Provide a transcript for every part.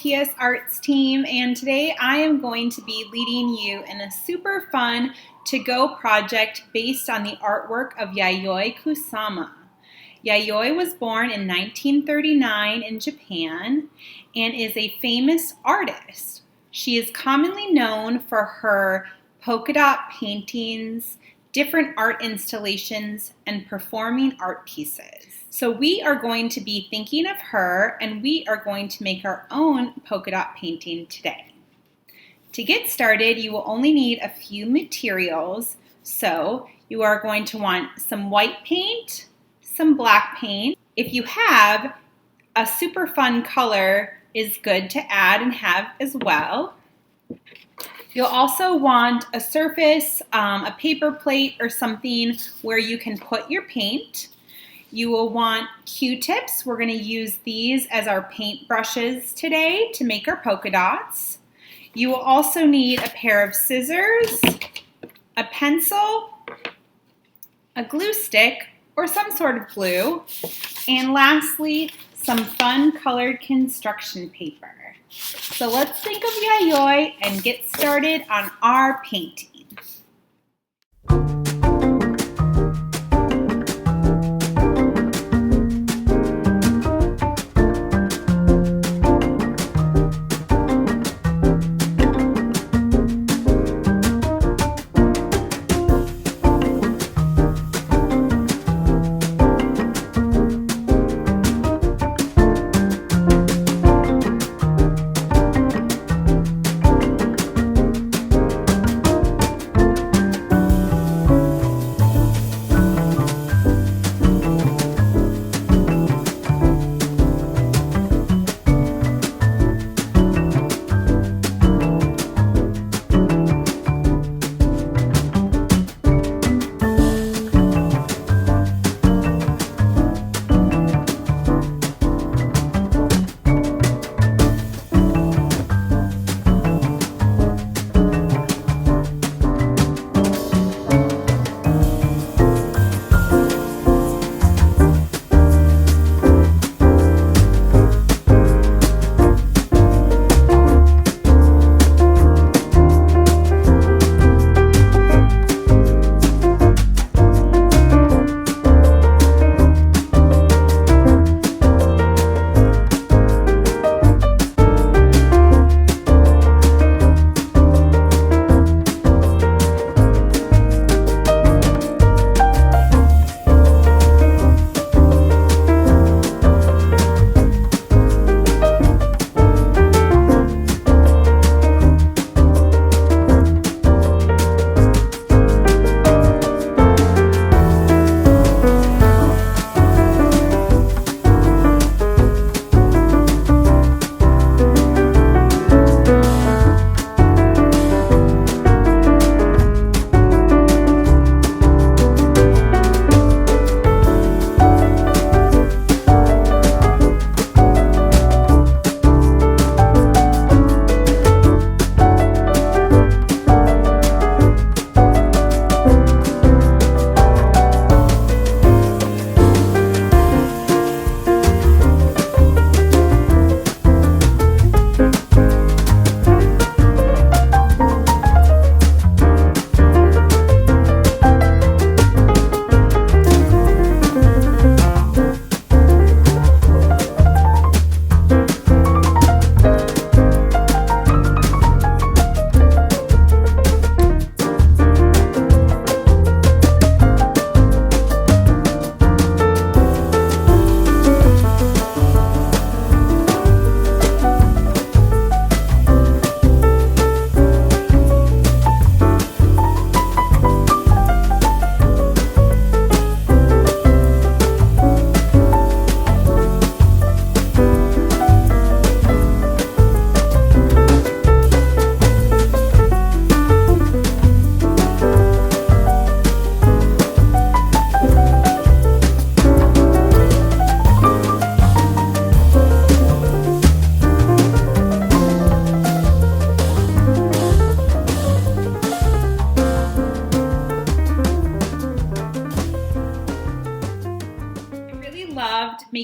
PS Arts team, and today I am going to be leading you in a super fun to-go project based on the artwork of Yayoi Kusama. Yayoi was born in 1939 in Japan and is a famous artist. She is commonly known for her polka dot paintings, different art installations, and performing art pieces. So we are going to be thinking of her, and we are going to make our own polka dot painting today. To get started, you will only need a few materials. So you are going to want some white paint, some black paint. If you have a super fun color, is good to add and have as well. You'll also want a surface, a paper plate or something where you can put your paint. You will want Q-tips. We're going to use these as our paint brushes today to make our polka dots. You will also need a pair of scissors, a pencil, a glue stick or some sort of glue, and lastly, some fun colored construction paper. So let's think of Yayoi and get started on our painting.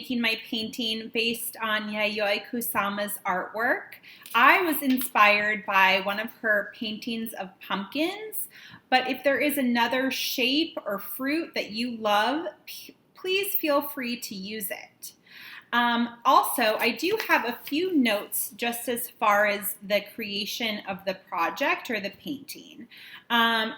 making my painting based on Yayoi Kusama's artwork. I was inspired by one of her paintings of pumpkins, but if there is another shape or fruit that you love, please feel free to use it. Also, I do have a few notes just as far as the creation of the project or the painting.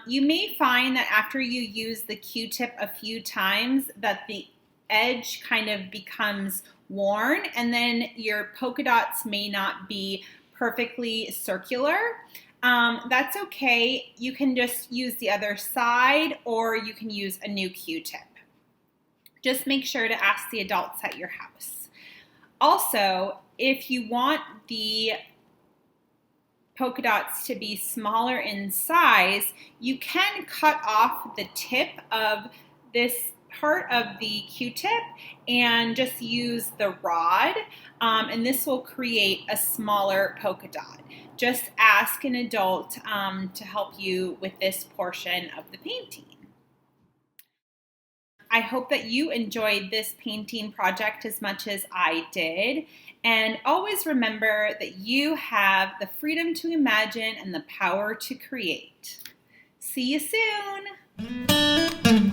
You may find that after you use the Q-tip a few times that the edge kind of becomes worn, and then your polka dots may not be perfectly circular. That's okay. You can just use the other side, or you can use a new Q-tip. Just make sure to ask the adults at your house. Also, if you want the polka dots to be smaller in size, you can cut off the tip of this part of the Q-tip and just use the rod, and this will create a smaller polka dot. Just ask an adult to help you with this portion of the painting. I hope that you enjoyed this painting project as much as I did. And always remember that you have the freedom to imagine and the power to create. See you soon!